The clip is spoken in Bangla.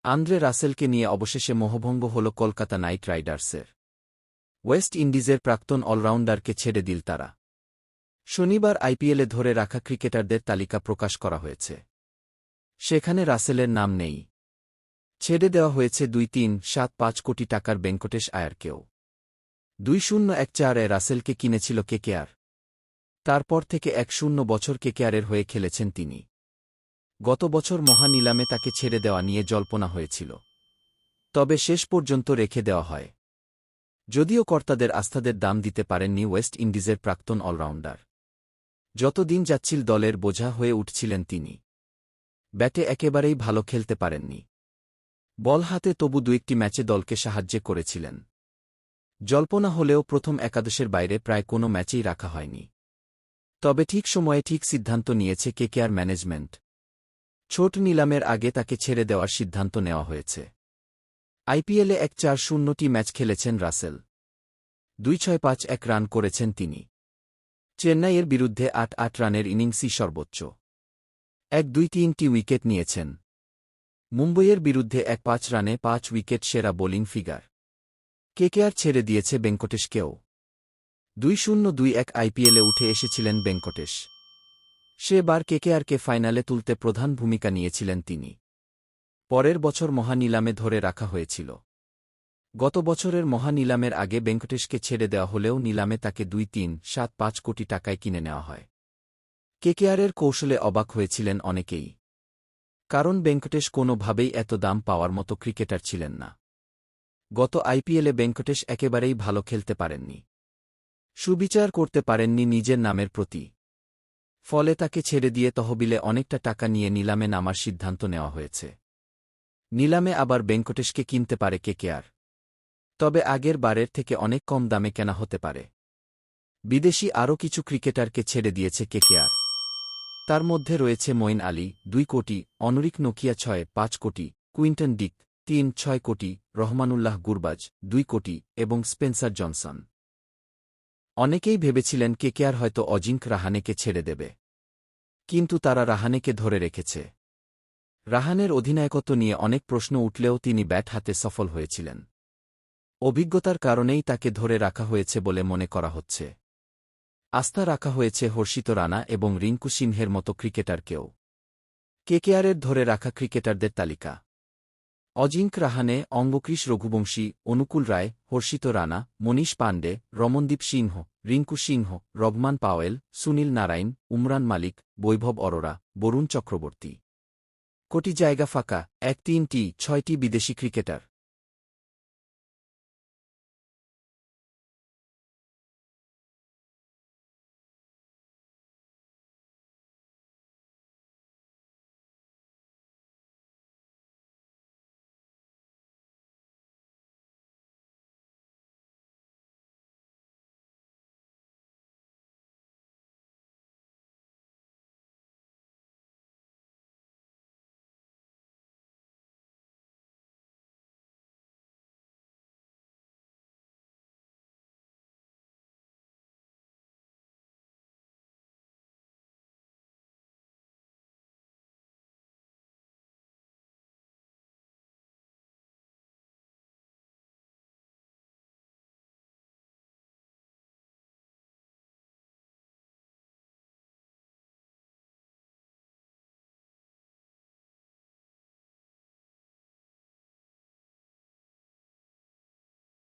আন্দ্রে রাসেলকে নিয়ে অবশেষে মোহভঙ্গ হল কলকাতা নাইট রাইডার্সের। ওয়েস্ট ইন্ডিজের প্রাক্তন অলরাউন্ডারকে ছেড়ে দিল তারা। শনিবার আইপিএলে ধরে রাখা ক্রিকেটারদের তালিকা প্রকাশ করা হয়েছে। সেখানে রাসেলের নাম নেই। ছেড়ে দেওয়া হয়েছে 2.375 কোটি টাকার ভেঙ্কটেশ আয়ারকেও। 2014-এ রাসেলকে কিনেছিল কেকেআর। তারপর থেকে 10 বছর কেকেআরের হয়ে খেলেছেন তিনি। গত বছর মহা নিলামে তাকে ছেড়ে দেওয়া নিয়ে জল্পনা হয়েছিল, তবে শেষ পর্যন্ত রেখে দেওয়া হয়। যদিও কর্তাদের আস্থাদের দাম দিতে পারেননি ওয়েস্ট ইন্ডিজের প্রাক্তন অলরাউন্ডার। যত দিন যাচ্ছিল দলের বোঝা হয়ে উঠছিলেন তিনি। ব্যাটে একেবারেই ভালো খেলতে পারেননি। বল হাতে তবু 2-1টি ম্যাচে দলকে সাহায্য করেছিলেন। জল্পনা হলেও প্রথম একাদশের বাইরে প্রায় কোনো ম্যাচেই রাখা হয়নি। তবে ঠিক সময়ে ঠিক সিদ্ধান্ত নিয়েছে কেকেআর ম্যানেজমেন্ট। ছোট নিলামের আগে তাকে ছেড়ে দেওয়ার সিদ্ধান্ত নেওয়া হয়েছে। আইপিএলে 1-4-0টি ম্যাচ খেলেছেন রাসেল। 2-6-5-1 রান করেছেন তিনি। চেন্নাইয়ের বিরুদ্ধে 8 রানের ইনিংসই সর্বোচ্চ। 1-2-3টি উইকেট নিয়েছেন। মুম্বইয়ের বিরুদ্ধে 1-5 রানে 5 উইকেট, সেরা বোলিং ফিগার। কেকেআর ছেড়ে দিয়েছে ভেঙ্কটেশকেও। 2021 আইপিএলে উঠে এসেছিলেন ভেঙ্কটেশ। সেবার কেকেআরকে ফাইনালে তুলতে প্রধান ভূমিকা নিয়েছিলেন তিনি। পরের বছর মহা নিলামে ধরে রাখা হয়েছিল। গত বছরের মহা নিলামের আগে ভেঙ্কটেশকে ছেড়ে দেওয়া হলেও নিলামে তাকে 2.375 কোটি টাকায় কিনে নেওয়া হয়। কেকেআরের কৌশলে অবাক হয়েছিলেন অনেকেই। কারণ ভেঙ্কটেশ কোনোভাবেই এত দাম পাওয়ার মতো ক্রিকেটার ছিলেন না। গত আইপিএলে ভেঙ্কটেশ একেবারেই ভালো খেলতে পারেননি। সুবিচার করতে পারেননি নিজের নামের প্রতি। ফলে তাকে ছেড়ে দিয়ে তহবিলে অনেকটা টাকা নিয়ে নিলামে নামার সিদ্ধান্ত নেওয়া হয়েছে। নিলামে আবার ভেঙ্কটেশকে কিনতে পারে কেকেআর। তবে আগের বারের থেকে অনেক কম দামে কেনা হতে পারে। বিদেশি আরও কিছু ক্রিকেটারকে ছেড়ে দিয়েছে কেকেআর। তার মধ্যে রয়েছে মঈন আলী 2 কোটি, অনরিক নোকিয়া 6.5 কোটি, কুইন্টন ডিক 3.6 কোটি, রহমানুল্লাহ গুরবাজ 2 কোটি এবং স্পেন্সার জনসন। অনেকেই ভেবেছিলেন কেকেআর হয়তো অজিঙ্ক রাহানেকে ছেড়ে দেবে, কিন্তু তারা রাহানেকে ধরে রেখেছে। রাহানের অধিনায়কত্ব নিয়ে অনেক প্রশ্ন উঠলেও তিনি ব্যাট হাতে সফল হয়েছিলেন। অভিজ্ঞতার কারণেই তাকে ধরে রাখা হয়েছে বলে মনে করা হচ্ছে। আস্থা রাখা হয়েছে হর্ষিত রানা এবং রিঙ্কু সিংহের মতো ক্রিকেটারকেও। কেকেআরের ধরে রাখা ক্রিকেটারদের তালিকা: অজিঙ্ক রাহানে, অঙ্গক্রিশ রঘুবংশী, অনুকূল রায়, হর্ষিত রানা, মনীষ পাণ্ডে, রমনদীপ সিংহ, রিঙ্কু সিংহ, রঘমান পাওয়েল, সুনীল নারাইন, উমরান মালিক, বৈভব অরোরা, বরুণ চক্রবর্তী। কোটি জায়গা ফাঁকা, 1-3-6টি বিদেশি ক্রিকেটার।